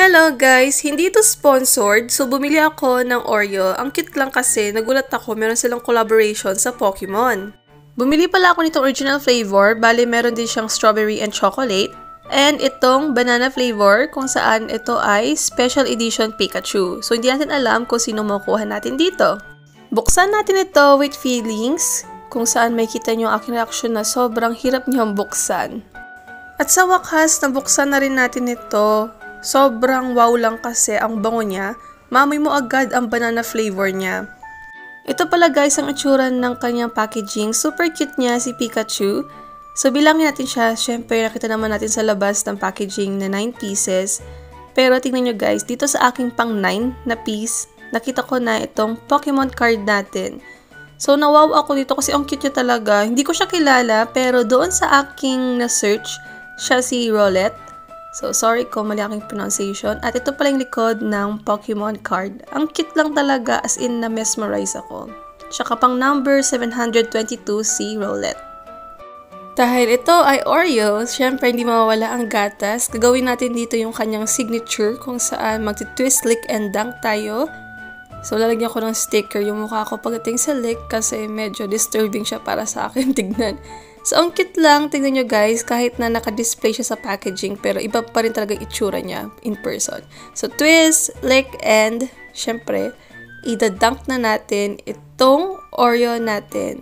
Hello guys! Hindi ito sponsored, so bumili ako ng Oreo. Ang cute lang kasi, nagulat ako, meron silang collaboration sa Pokemon. Bumili pala ako nitong original flavor, bali meron din siyang strawberry and chocolate. And itong banana flavor, kung saan ito ay special edition Pikachu. So hindi natin alam kung sino makukuha natin dito. Buksan natin ito with feelings, kung saan may kita nyo ang aking reaction na sobrang hirap niyang buksan. At sa wakas, nabuksan na rin natin ito. Sobrang wow lang kasi ang bango niya. Maamoy mo agad ang banana flavor niya. Ito pala guys ang itsura ng kanyang packaging. Super cute niya si Pikachu. So bilangin natin siya. Syempre nakita naman natin sa labas ng packaging na 9 pieces. Pero tingnan nyo guys, dito sa aking pang 9 na piece, nakita ko na itong Pokemon card natin. So nawaw ako dito kasi ang cute niya talaga. Hindi ko siya kilala pero doon sa aking na-search, siya si Rowlet. So, sorry kung mali aking pronunciation. At ito pala yung likod ng Pokemon card. Ang cute lang talaga, as in na-mesmerize ako. Tsaka pang number 722 si Rowlet. Dahil ito ay Oreo, syempre hindi mawawala ang gatas. Gagawin natin dito yung kanyang signature kung saan magti-twist, lick, and dunk tayo. So, lalagyan ko ng sticker yung mukha ko pagdating sa lick kasi medyo disturbing siya para sa akin tignan. So, ang cute lang. Tingnan nyo guys, kahit na naka-display siya sa packaging, pero iba pa rin talaga itsura niya in person. So, twist, lick, and syempre, idadunk na natin itong Oreo natin.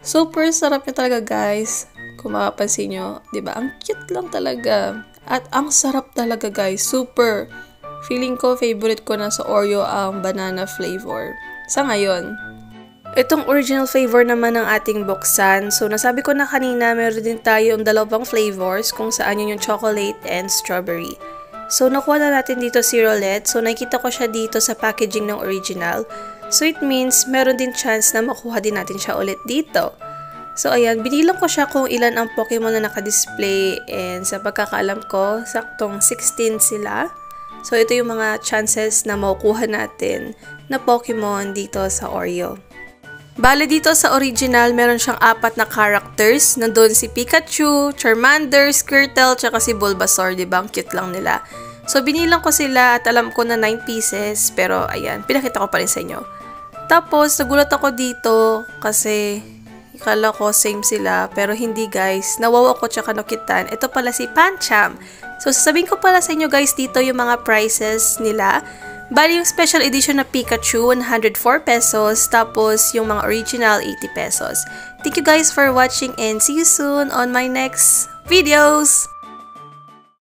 Super sarap niya talaga guys. Kung makapansin nyo, diba? Ang cute lang talaga. At ang sarap talaga guys. Super. Feeling ko, favorite ko na sa Oreo ang banana flavor. Sa ngayon. Itong original flavor naman ng ating buksan. So, nasabi ko na kanina, meron din tayo yung dalawang flavors kung saan yun yung chocolate and strawberry. So, nakuha na natin dito si Rowlet. So, nakita ko siya dito sa packaging ng original. So, it means meron din chance na makuha din natin siya ulit dito. So, ayan, binilang ko siya kung ilan ang Pokemon na nakadisplay. And sa pagkakaalam ko, saktong 16 sila. So, ito yung mga chances na makukuha natin na Pokemon dito sa Oreo. Bale dito sa original, meron siyang 4 na characters. Nandun si Pikachu, Charmander, Squirtle, tsaka si Bulbasaur, diba? Ang cute lang nila. So, binilang ko sila at alam ko na 9 pieces. Pero, ayan, pinakita ko pa rin sa inyo. Tapos, nagulat ako dito kasi ikala ko same sila. Pero hindi guys. Nawaw ako tsaka nakitan. Ito pala si Pancham. So, sasabihin ko pala sa inyo guys dito yung mga prices nila. Bali yung special edition na Pikachu, 104 pesos. Tapos yung mga original, 80 pesos. Thank you guys for watching and see you soon on my next videos!